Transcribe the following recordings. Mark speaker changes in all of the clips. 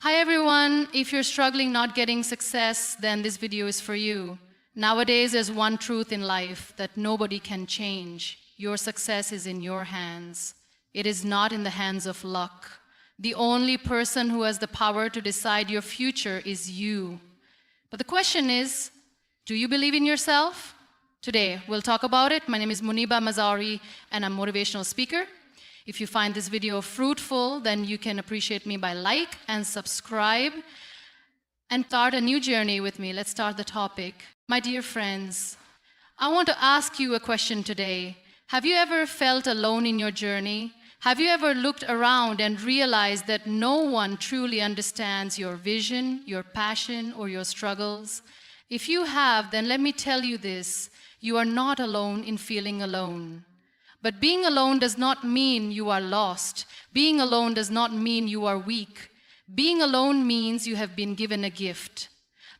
Speaker 1: Hi everyone, if you're struggling not getting success, then this video is for you. Nowadays, there's one truth in life that nobody can change. Your success is in your hands. It is not in the hands of luck. The only person who has the power to decide your future is you. But the question is, do you believe in yourself? Today, we'll talk about it. My name is Muniba Mazauri, and I'm a motivational speaker. If you find this video fruitful, then you can appreciate me by like and subscribe and start a new journey with me. Let's start the topic. My dear friends, I want to ask you a question today. Have you ever felt alone in your journey? Have you ever looked around and realized that no one truly understands your vision, your passion, or your struggles? If you have, then let me tell you this: you are not alone in feeling alone. But being alone does not mean you are lost. Being alone does not mean you are weak. Being alone means you have been given a gift,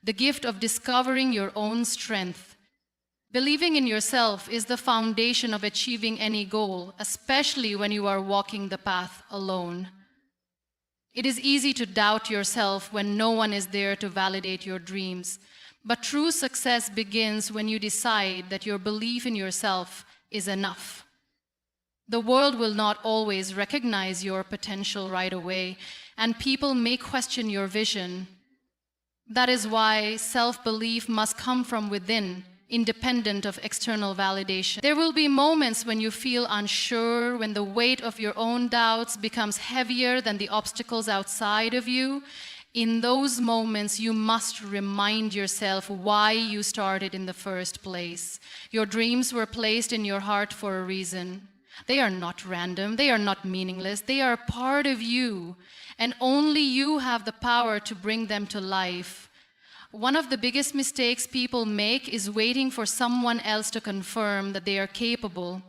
Speaker 1: the gift of discovering your own strength. Believing in yourself is the foundation of achieving any goal, especially when you are walking the path alone. It is easy to doubt yourself when no one is there to validate your dreams. But true success begins when you decide that your belief in yourself is enough. The world will not always recognize your potential right away, and people may question your vision. That is why self-belief must come from within, independent of external validation. There will be moments when you feel unsure, when the weight of your own doubts becomes heavier than the obstacles outside of you. In those moments, you must remind yourself why you started in the first place. Your dreams were placed in your heart for a reason. They are not random, they are not meaningless, they are part of you, and only you have the power to bring them to life. One of the biggest mistakes people make is waiting for someone else to confirm that they are capable.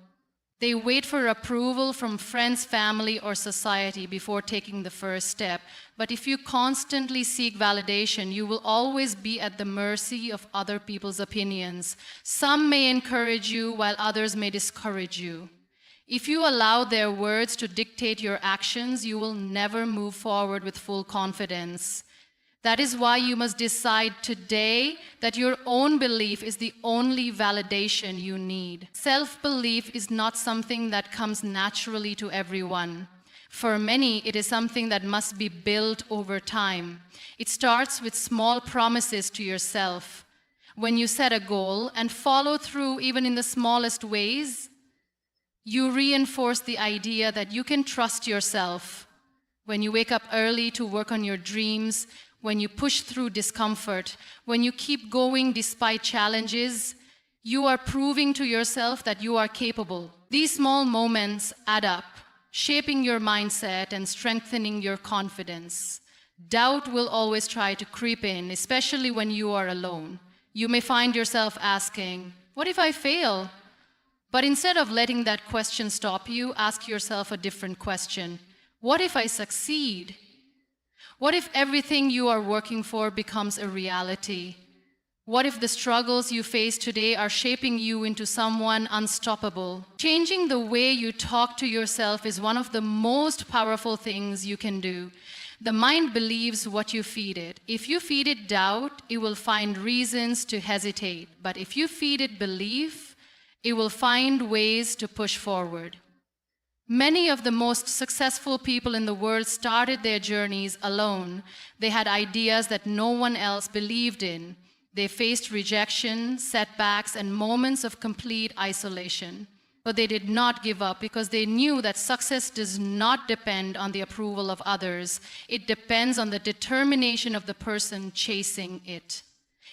Speaker 1: They wait for approval from friends, family, or society before taking the first step. But if you constantly seek validation, you will always be at the mercy of other people's opinions. Some may encourage you, while others may discourage you. If you allow their words to dictate your actions, you will never move forward with full confidence. That is why you must decide today that your own belief is the only validation you need. Self-belief is not something that comes naturally to everyone. For many, it is something that must be built over time. It starts with small promises to yourself. When you set a goal and follow through even in the smallest ways, you reinforce the idea that you can trust yourself. When you wake up early to work on your dreams, when you push through discomfort, when you keep going despite challenges, you are proving to yourself that you are capable. These small moments add up, shaping your mindset and strengthening your confidence. Doubt will always try to creep in, especially when you are alone. You may find yourself asking, "What if I fail?" But instead of letting that question stop you, ask yourself a different question. What if I succeed? What if everything you are working for becomes a reality? What if the struggles you face today are shaping you into someone unstoppable? Changing the way you talk to yourself is one of the most powerful things you can do. The mind believes what you feed it. If you feed it doubt, it will find reasons to hesitate. But if you feed it belief, it will find ways to push forward. Many of the most successful people in the world started their journeys alone. They had ideas that no one else believed in. They faced rejection, setbacks, and moments of complete isolation. But they did not give up because they knew that success does not depend on the approval of others. It depends on the determination of the person chasing it.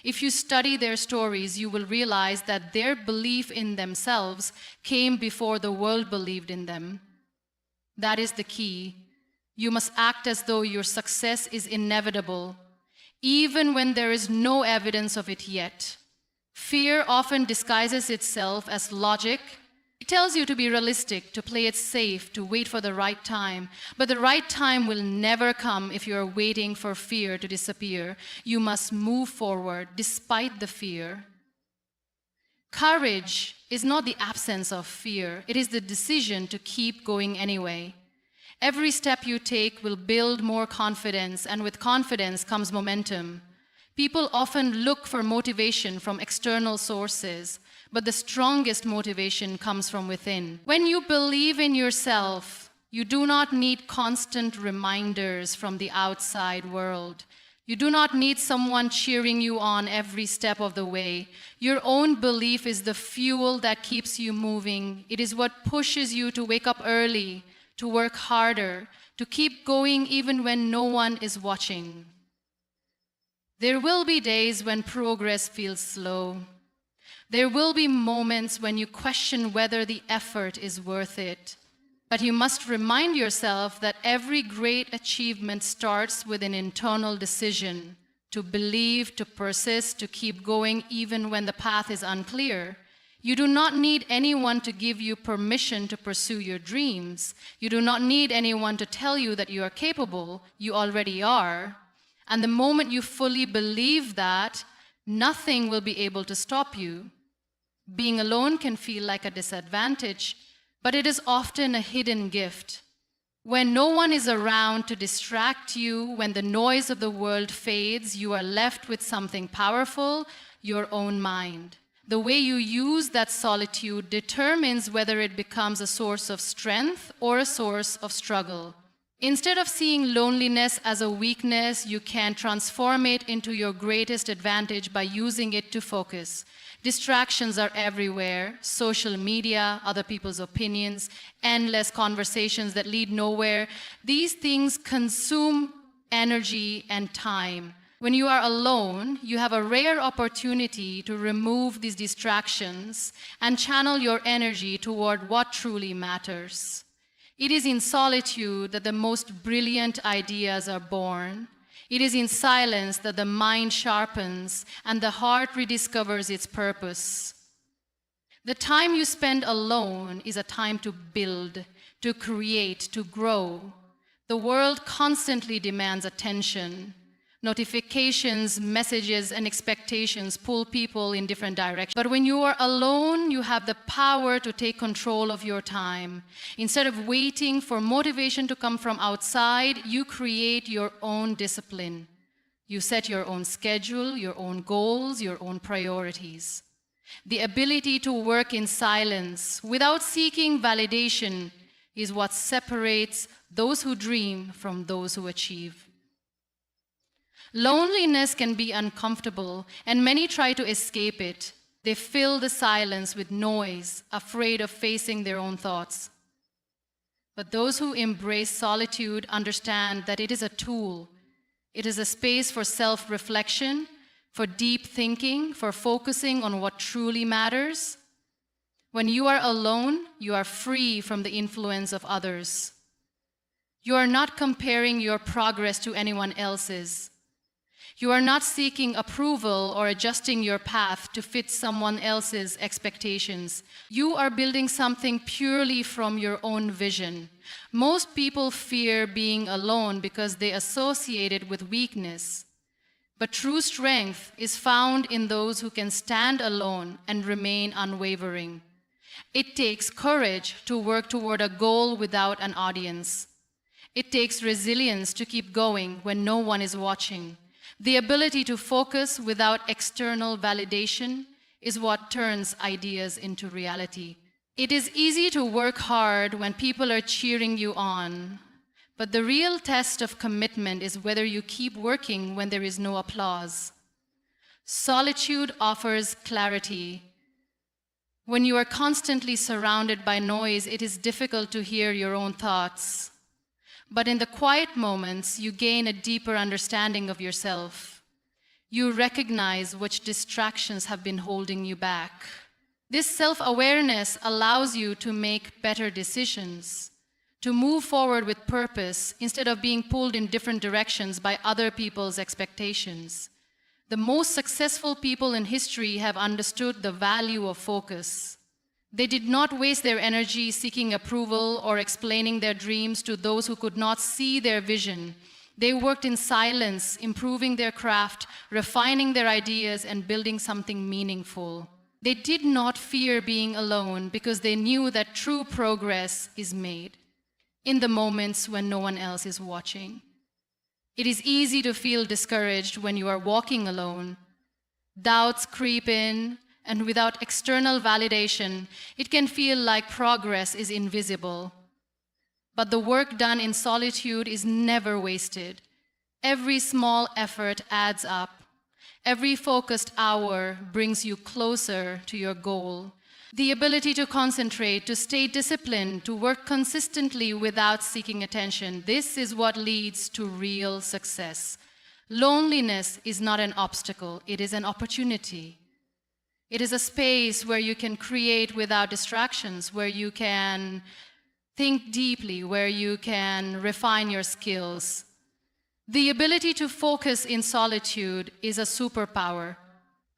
Speaker 1: If you study their stories, you will realize that their belief in themselves came before the world believed in them. That is the key. You must act as though your success is inevitable, even when there is no evidence of it yet. Fear often disguises itself as logic. It tells you to be realistic, to play it safe, to wait for the right time. But the right time will never come if you are waiting for fear to disappear. You must move forward despite the fear. Courage is not the absence of fear. It is the decision to keep going anyway. Every step you take will build more confidence, and with confidence comes momentum. People often look for motivation from external sources, but the strongest motivation comes from within. When you believe in yourself, you do not need constant reminders from the outside world. You do not need someone cheering you on every step of the way. Your own belief is the fuel that keeps you moving. It is what pushes you to wake up early, to work harder, to keep going even when no one is watching. There will be days when progress feels slow. There will be moments when you question whether the effort is worth it. But you must remind yourself that every great achievement starts with an internal decision to believe, to persist, to keep going even when the path is unclear. You do not need anyone to give you permission to pursue your dreams. You do not need anyone to tell you that you are capable. You already are. And the moment you fully believe that, nothing will be able to stop you. Being alone can feel like a disadvantage, but it is often a hidden gift. When no one is around to distract you, when the noise of the world fades, you are left with something powerful, your own mind. The way you use that solitude determines whether it becomes a source of strength or a source of struggle. Instead of seeing loneliness as a weakness, you can transform it into your greatest advantage by using it to focus. Distractions are everywhere: social media, other people's opinions, endless conversations that lead nowhere. These things consume energy and time. When you are alone, you have a rare opportunity to remove these distractions and channel your energy toward what truly matters. It is in solitude that the most brilliant ideas are born. It is in silence that the mind sharpens and the heart rediscovers its purpose. The time you spend alone is a time to build, to create, to grow. The world constantly demands attention. Notifications, messages, and expectations pull people in different directions. But when you are alone, you have the power to take control of your time. Instead of waiting for motivation to come from outside, you create your own discipline. You set your own schedule, your own goals, your own priorities. The ability to work in silence without seeking validation is what separates those who dream from those who achieve. Loneliness can be uncomfortable, and many try to escape it. They fill the silence with noise, afraid of facing their own thoughts. But those who embrace solitude understand that it is a tool. It is a space for self-reflection, for deep thinking, for focusing on what truly matters. When you are alone, you are free from the influence of others. You are not comparing your progress to anyone else's. You are not seeking approval or adjusting your path to fit someone else's expectations. You are building something purely from your own vision. Most people fear being alone because they associate it with weakness. But true strength is found in those who can stand alone and remain unwavering. It takes courage to work toward a goal without an audience. It takes resilience to keep going when no one is watching. The ability to focus without external validation is what turns ideas into reality. It is easy to work hard when people are cheering you on, but the real test of commitment is whether you keep working when there is no applause. Solitude offers clarity. When you are constantly surrounded by noise, it is difficult to hear your own thoughts. But in the quiet moments, you gain a deeper understanding of yourself. You recognize which distractions have been holding you back. This self-awareness allows you to make better decisions, to move forward with purpose instead of being pulled in different directions by other people's expectations. The most successful people in history have understood the value of focus. They did not waste their energy seeking approval or explaining their dreams to those who could not see their vision. They worked in silence, improving their craft, refining their ideas, and building something meaningful. They did not fear being alone because they knew that true progress is made. in the moments when no one else is watching. It is easy to feel discouraged when you are walking alone. Doubts creep in, and without external validation, it can feel like progress is invisible. But the work done in solitude is never wasted. Every small effort adds up. Every focused hour brings you closer to your goal. The ability to concentrate, to stay disciplined, to work consistently without seeking attention, this is what leads to real success. Loneliness is not an obstacle, it is an opportunity. It is a space where you can create without distractions, where you can think deeply, where you can refine your skills. The ability to focus in solitude is a superpower,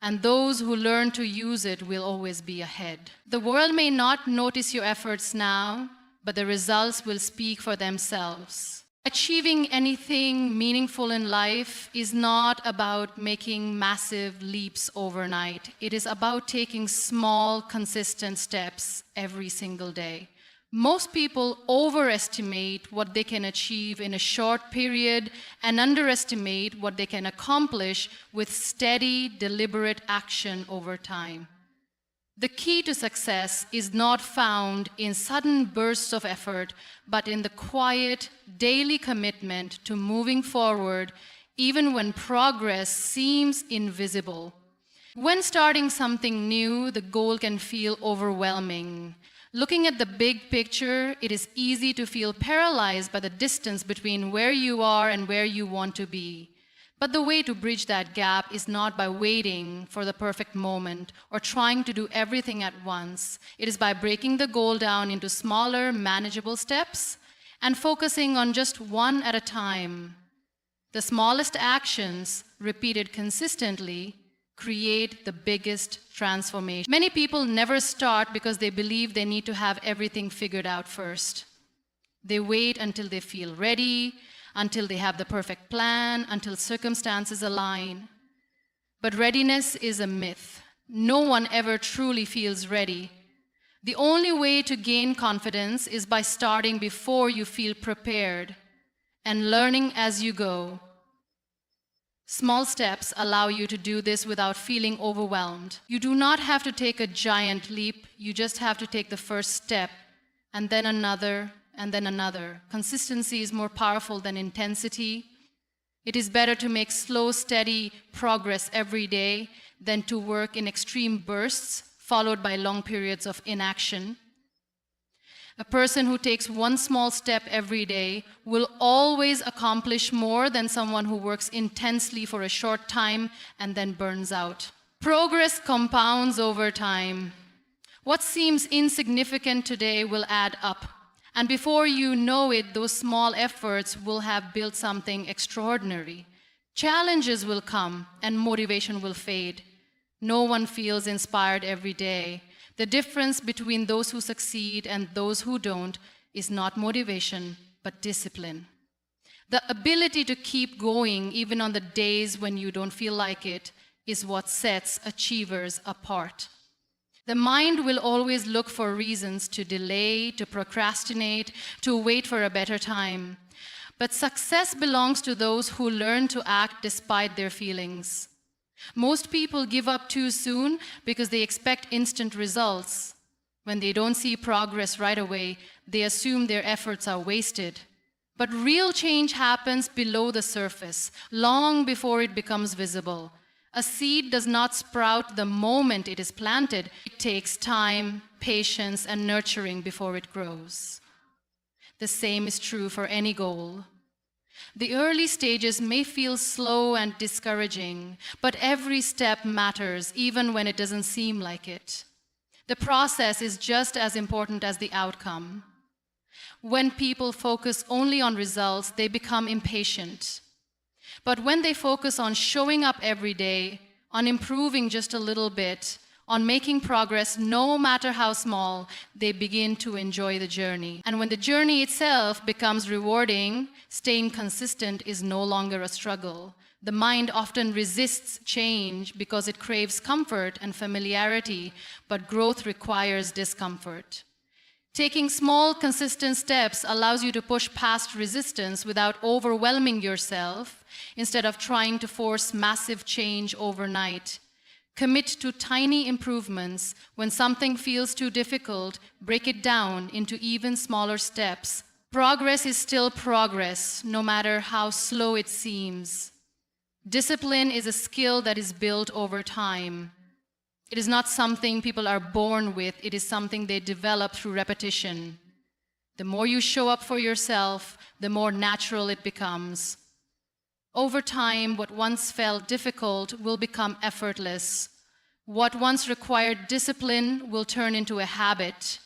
Speaker 1: and those who learn to use it will always be ahead. The world may not notice your efforts now, but the results will speak for themselves. Achieving anything meaningful in life is not about making massive leaps overnight. It is about taking small, consistent steps every single day. Most people overestimate what they can achieve in a short period and underestimate what they can accomplish with steady, deliberate action over time. The key to success is not found in sudden bursts of effort, but in the quiet, daily commitment to moving forward, even when progress seems invisible. When starting something new, the goal can feel overwhelming. Looking at the big picture, it is easy to feel paralyzed by the distance between where you are and where you want to be. But the way to bridge that gap is not by waiting for the perfect moment or trying to do everything at once. It is by breaking the goal down into smaller, manageable steps and focusing on just one at a time. The smallest actions, repeated consistently, create the biggest transformation. Many people never start because they believe they need to have everything figured out first. They wait until they feel ready, until they have the perfect plan, until circumstances align. But readiness is a myth. No one ever truly feels ready. The only way to gain confidence is by starting before you feel prepared and learning as you go. Small steps allow you to do this without feeling overwhelmed. You do not have to take a giant leap, you just have to take the first step, and then another, and then another. Consistency is more powerful than intensity. It is better to make slow, steady progress every day than to work in extreme bursts, followed by long periods of inaction. A person who takes one small step every day will always accomplish more than someone who works intensely for a short time and then burns out. Progress compounds over time. What seems insignificant today will add up. And before you know it, those small efforts will have built something extraordinary. Challenges will come and motivation will fade. No one feels inspired every day. The difference between those who succeed and those who don't is not motivation, but discipline. The ability to keep going even on the days when you don't feel like it is what sets achievers apart. The mind will always look for reasons to delay, to procrastinate, to wait for a better time. But success belongs to those who learn to act despite their feelings. Most people give up too soon because they expect instant results. When they don't see progress right away, they assume their efforts are wasted. But real change happens below the surface, long before it becomes visible. A seed does not sprout the moment it is planted. It takes time, patience, and nurturing before it grows. The same is true for any goal. The early stages may feel slow and discouraging, but every step matters, even when it doesn't seem like it. The process is just as important as the outcome. When people focus only on results, they become impatient. But when they focus on showing up every day, on improving just a little bit, on making progress, no matter how small, they begin to enjoy the journey. And when the journey itself becomes rewarding, staying consistent is no longer a struggle. The mind often resists change because it craves comfort and familiarity, but growth requires discomfort. Taking small, consistent steps allows you to push past resistance without overwhelming yourself, instead of trying to force massive change overnight. Commit to tiny improvements. When something feels too difficult, break it down into even smaller steps. Progress is still progress, no matter how slow it seems. Discipline is a skill that is built over time. It is not something people are born with, it is something they develop through repetition. The more you show up for yourself, the more natural it becomes. Over time, what once felt difficult will become effortless. What once required discipline will turn into a habit.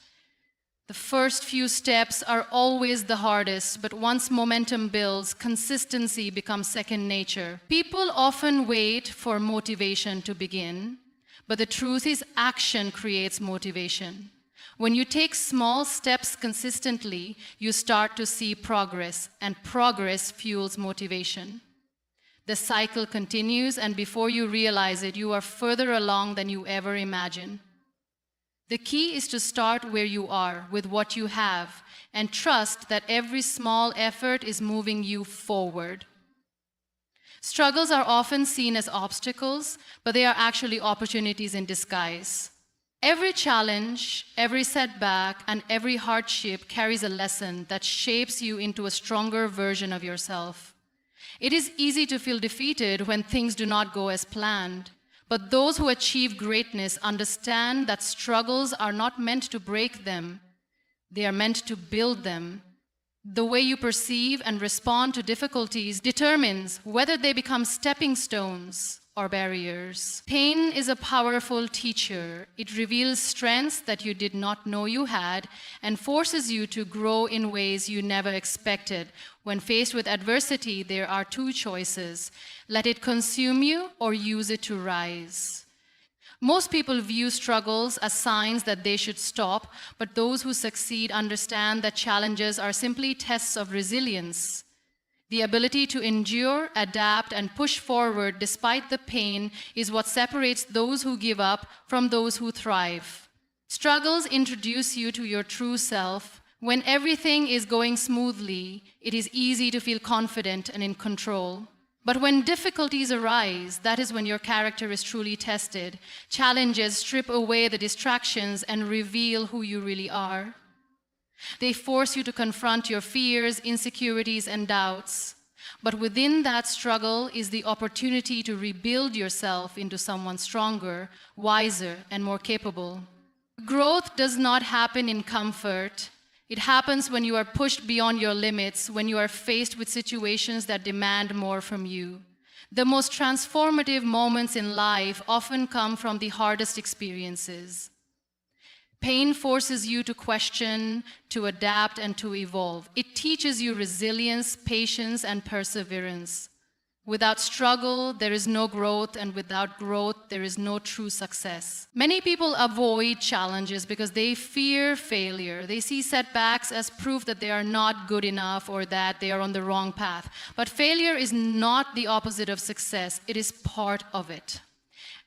Speaker 1: The first few steps are always the hardest, but once momentum builds, consistency becomes second nature. People often wait for motivation to begin, but the truth is action creates motivation. When you take small steps consistently, you start to see progress, and progress fuels motivation. The cycle continues, and before you realize it, you are further along than you ever imagined. The key is to start where you are, with what you have, and trust that every small effort is moving you forward. Struggles are often seen as obstacles, but they are actually opportunities in disguise. Every challenge, every setback, and every hardship carries a lesson that shapes you into a stronger version of yourself. It is easy to feel defeated when things do not go as planned, but those who achieve greatness understand that struggles are not meant to break them, they are meant to build them. The way you perceive and respond to difficulties determines whether they become stepping stones or barriers. Pain is a powerful teacher. It reveals strengths that you did not know you had and forces you to grow in ways you never expected. When faced with adversity, there are two choices: let it consume you or use it to rise. Most people view struggles as signs that they should stop, but those who succeed understand that challenges are simply tests of resilience. The ability to endure, adapt, and push forward despite the pain is what separates those who give up from those who thrive. Struggles introduce you to your true self. When everything is going smoothly, it is easy to feel confident and in control. But when difficulties arise, that is when your character is truly tested. Challenges strip away the distractions and reveal who you really are. They force you to confront your fears, insecurities, and doubts. But within that struggle is the opportunity to rebuild yourself into someone stronger, wiser, and more capable. Growth does not happen in comfort. It happens when you are pushed beyond your limits, when you are faced with situations that demand more from you. The most transformative moments in life often come from the hardest experiences. Pain forces you to question, to adapt, and to evolve. It teaches you resilience, patience, and perseverance. Without struggle, there is no growth, and without growth, there is no true success. Many people avoid challenges because they fear failure. They see setbacks as proof that they are not good enough or that they are on the wrong path. But failure is not the opposite of success. It is part of it.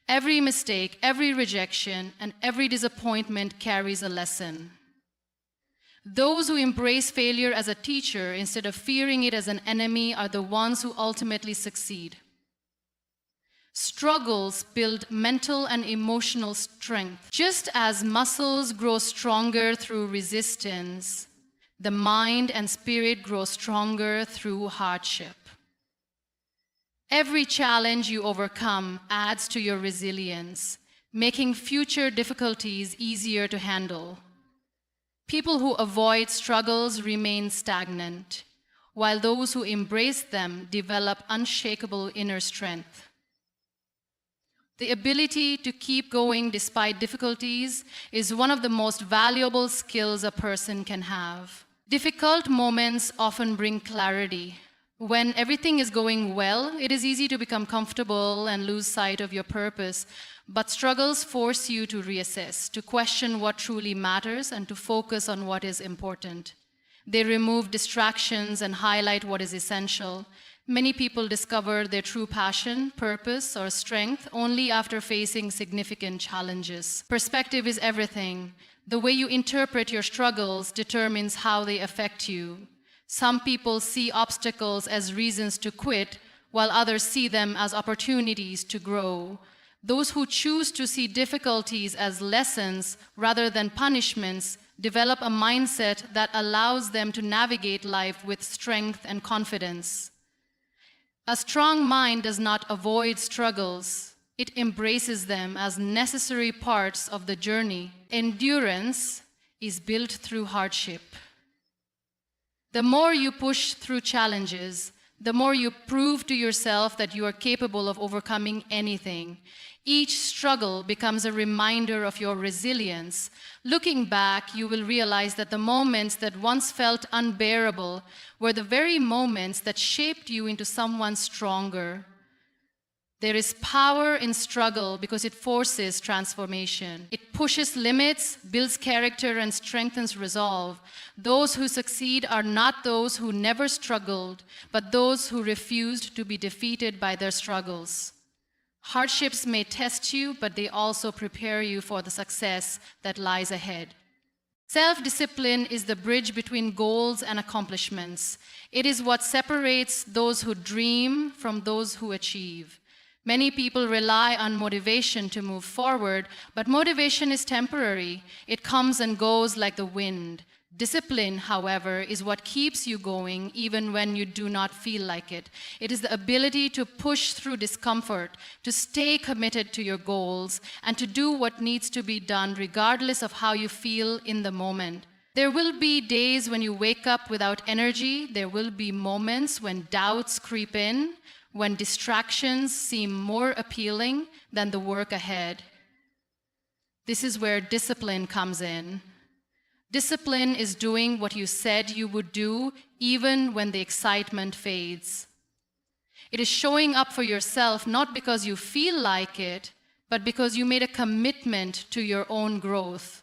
Speaker 1: Every mistake, every rejection, and every disappointment carries a lesson. Those who embrace failure as a teacher instead of fearing it as an enemy are the ones who ultimately succeed. Struggles build mental and emotional strength. Just as muscles grow stronger through resistance, the mind and spirit grow stronger through hardship. Every challenge you overcome adds to your resilience, making future difficulties easier to handle. People who avoid struggles remain stagnant, while those who embrace them develop unshakable inner strength. The ability to keep going despite difficulties is one of the most valuable skills a person can have. Difficult moments often bring clarity. When everything is going well, it is easy to become comfortable and lose sight of your purpose. But struggles force you to reassess, to question what truly matters, and to focus on what is important. They remove distractions and highlight what is essential. Many people discover their true passion, purpose, or strength only after facing significant challenges. Perspective is everything. The way you interpret your struggles determines how they affect you. Some people see obstacles as reasons to quit, while others see them as opportunities to grow. Those who choose to see difficulties as lessons rather than punishments develop a mindset that allows them to navigate life with strength and confidence. A strong mind does not avoid struggles. It embraces them as necessary parts of the journey. Endurance is built through hardship. The more you push through challenges, the more you prove to yourself that you are capable of overcoming anything. Each struggle becomes a reminder of your resilience. Looking back, you will realize that the moments that once felt unbearable were the very moments that shaped you into someone stronger. There is power in struggle because it forces transformation. It pushes limits, builds character, and strengthens resolve. Those who succeed are not those who never struggled, but those who refused to be defeated by their struggles. Hardships may test you, but they also prepare you for the success that lies ahead. Self-discipline is the bridge between goals and accomplishments. It is what separates those who dream from those who achieve. Many people rely on motivation to move forward, but motivation is temporary. It comes and goes like the wind. Discipline, however, is what keeps you going even when you do not feel like it. It is the ability to push through discomfort, to stay committed to your goals, and to do what needs to be done regardless of how you feel in the moment. There will be days when you wake up without energy. There will be moments when doubts creep in, when distractions seem more appealing than the work ahead. This is where discipline comes in. Discipline is doing what you said you would do, even when the excitement fades. It is showing up for yourself not because you feel like it, but because you made a commitment to your own growth.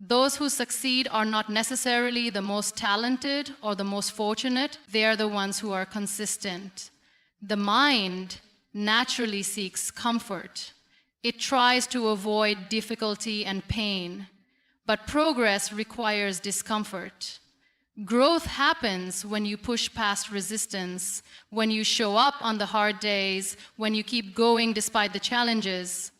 Speaker 1: Those who succeed are not necessarily the most talented or the most fortunate. They are the ones who are consistent. The mind naturally seeks comfort. It tries to avoid difficulty and pain, but progress requires discomfort. Growth happens when you push past resistance, when you show up on the hard days, when you keep going despite the challenges.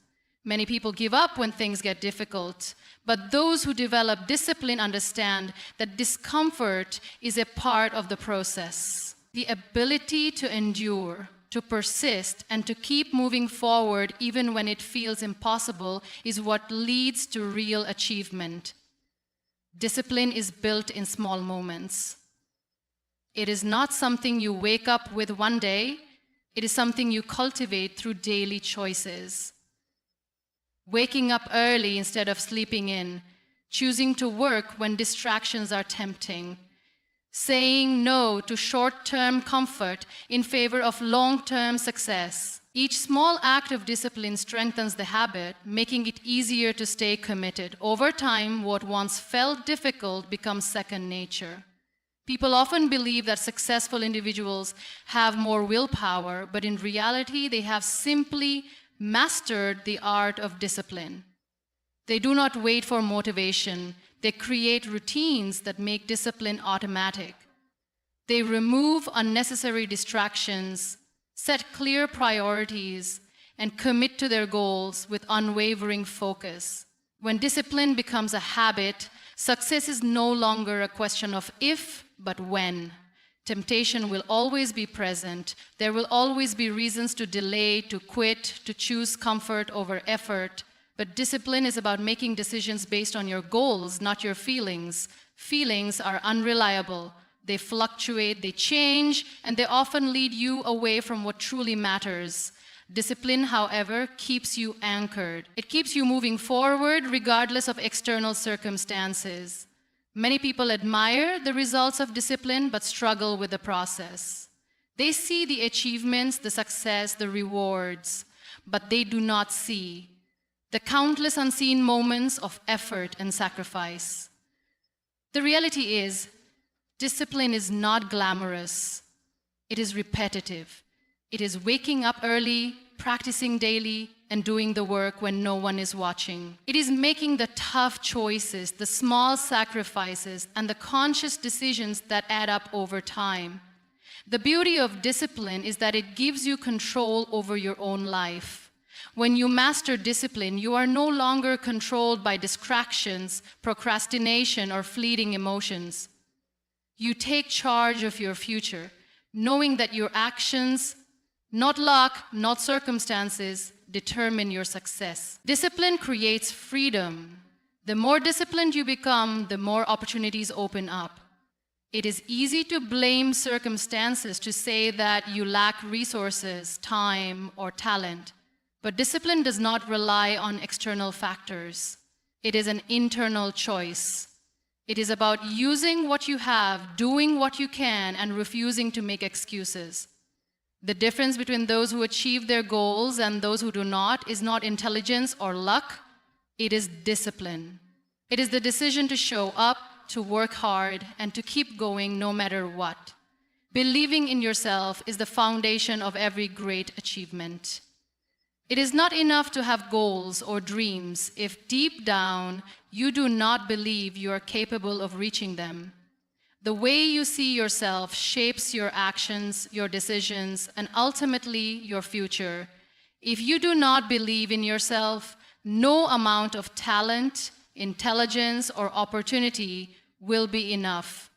Speaker 1: Many people give up when things get difficult, but those who develop discipline understand that discomfort is a part of the process. The ability to endure, to persist, and to keep moving forward even when it feels impossible is what leads to real achievement. Discipline is built in small moments. It is not something you wake up with one day. It is something you cultivate through daily choices. Waking up early instead of sleeping in, choosing to work when distractions are tempting, saying no to short-term comfort in favor of long-term success. Each small act of discipline strengthens the habit, making it easier to stay committed. Over time, what once felt difficult becomes second nature. People often believe that successful individuals have more willpower, but in reality, they have simply mastered the art of discipline. They do not wait for motivation. They create routines that make discipline automatic. They remove unnecessary distractions, set clear priorities, and commit to their goals with unwavering focus. When discipline becomes a habit, success is no longer a question of if, but when. Temptation will always be present. There will always be reasons to delay, to quit, to choose comfort over effort. But discipline is about making decisions based on your goals, not your feelings. Feelings are unreliable. They fluctuate, they change, and they often lead you away from what truly matters. Discipline, however, keeps you anchored. It keeps you moving forward regardless of external circumstances. Many people admire the results of discipline but struggle with the process. They see the achievements, the success, the rewards, but they do not see the countless unseen moments of effort and sacrifice. The reality is, discipline is not glamorous. It is repetitive. It is waking up early, practicing daily, and doing the work when no one is watching. It is making the tough choices, the small sacrifices, and the conscious decisions that add up over time. The beauty of discipline is that it gives you control over your own life. When you master discipline, you are no longer controlled by distractions, procrastination, or fleeting emotions. You take charge of your future, knowing that your actions, not luck, not circumstances, determine your success. Discipline creates freedom. The more disciplined you become, the more opportunities open up. It is easy to blame circumstances, to say that you lack resources, time, or talent. But discipline does not rely on external factors. It is an internal choice. It is about using what you have, doing what you can, and refusing to make excuses. The difference between those who achieve their goals and those who do not is not intelligence or luck. It is discipline. It is the decision to show up, to work hard, and to keep going no matter what. Believing in yourself is the foundation of every great achievement. It is not enough to have goals or dreams if deep down you do not believe you are capable of reaching them. The way you see yourself shapes your actions, your decisions, and ultimately your future. If you do not believe in yourself, no amount of talent, intelligence, or opportunity will be enough.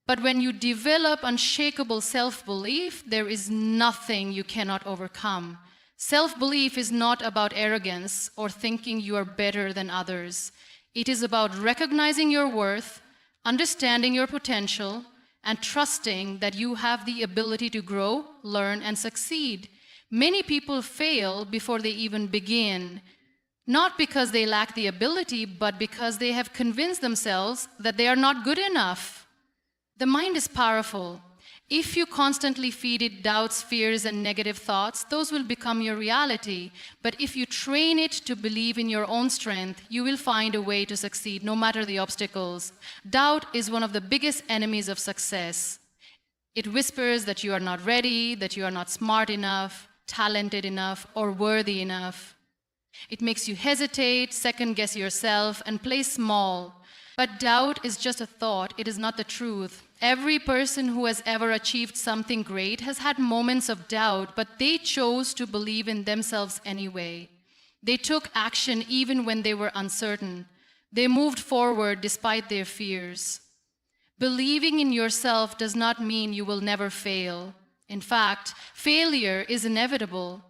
Speaker 1: But when you develop unshakable self-belief, there is nothing you cannot overcome. Self-belief is not about arrogance or thinking you are better than others. It is about recognizing your worth, understanding your potential, and trusting that you have the ability to grow, learn, and succeed. Many people fail before they even begin, not because they lack the ability, but because they have convinced themselves that they are not good enough. The mind is powerful. If you constantly feed it doubts, fears, and negative thoughts, those will become your reality. But if you train it to believe in your own strength, you will find a way to succeed no matter the obstacles. Doubt is one of the biggest enemies of success. It whispers that you are not ready, that you are not smart enough, talented enough, or worthy enough. It makes you hesitate, second-guess yourself, and play small. But doubt is just a thought. It is not the truth. Every person who has ever achieved something great has had moments of doubt, but they chose to believe in themselves anyway. They took action even when they were uncertain. They moved forward despite their fears. Believing in yourself does not mean you will never fail. In fact, failure is inevitable.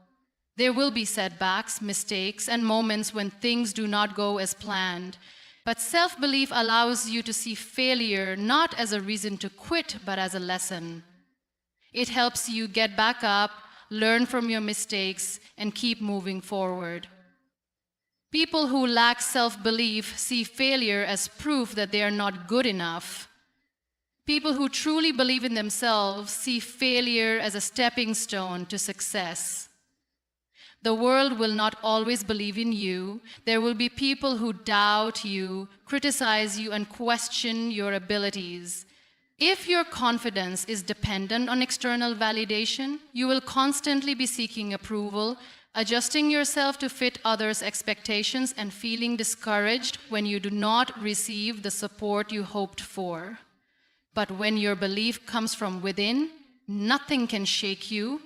Speaker 1: There will be setbacks, mistakes, and moments when things do not go as planned. But self-belief allows you to see failure not as a reason to quit, but as a lesson. It helps you get back up, learn from your mistakes, and keep moving forward. People who lack self-belief see failure as proof that they are not good enough. People who truly believe in themselves see failure as a stepping stone to success. The world will not always believe in you. There will be people who doubt you, criticize you, and question your abilities. If your confidence is dependent on external validation, you will constantly be seeking approval, adjusting yourself to fit others' expectations, and feeling discouraged when you do not receive the support you hoped for. But when your belief comes from within, nothing can shake you.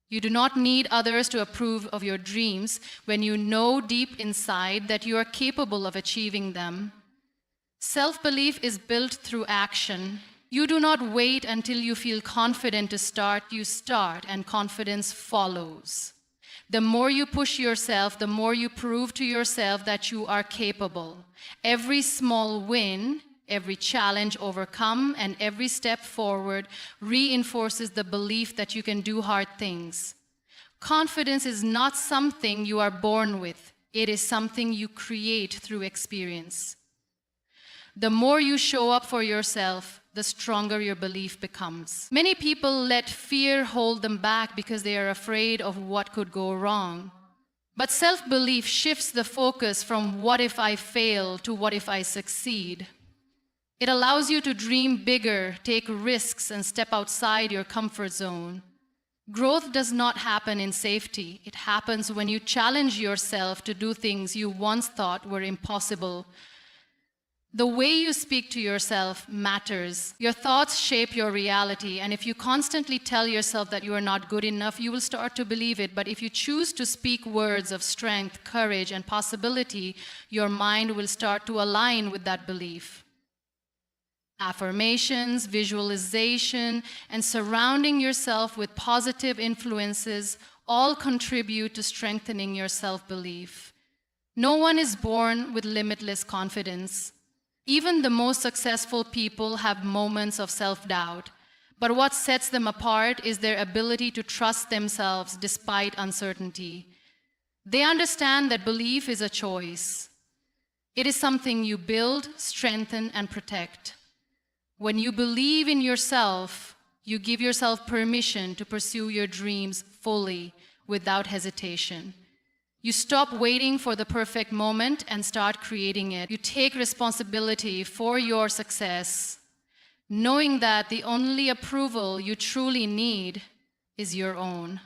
Speaker 1: You do not need others to approve of your dreams when you know deep inside that you are capable of achieving them. Self-belief is built through action. You do not wait until you feel confident to start. You start, and confidence follows. The more you push yourself, the more you prove to yourself that you are capable. Every small win, every challenge overcome, and every step forward reinforces the belief that you can do hard things. Confidence is not something you are born with. It is something you create through experience. The more you show up for yourself, the stronger your belief becomes. Many people let fear hold them back because they are afraid of what could go wrong. But self-belief shifts the focus from what if I fail to what if I succeed. It allows you to dream bigger, take risks, and step outside your comfort zone. Growth does not happen in safety. It happens when you challenge yourself to do things you once thought were impossible. The way you speak to yourself matters. Your thoughts shape your reality, and if you constantly tell yourself that you are not good enough, you will start to believe it. But if you choose to speak words of strength, courage, and possibility, your mind will start to align with that belief. Affirmations, visualization, and surrounding yourself with positive influences all contribute to strengthening your self-belief. No one is born with limitless confidence. Even the most successful people have moments of self-doubt, but what sets them apart is their ability to trust themselves despite uncertainty. They understand that belief is a choice. It is something you build, strengthen, and protect. When you believe in yourself, you give yourself permission to pursue your dreams fully, without hesitation. You stop waiting for the perfect moment and start creating it. You take responsibility for your success, knowing that the only approval you truly need is your own.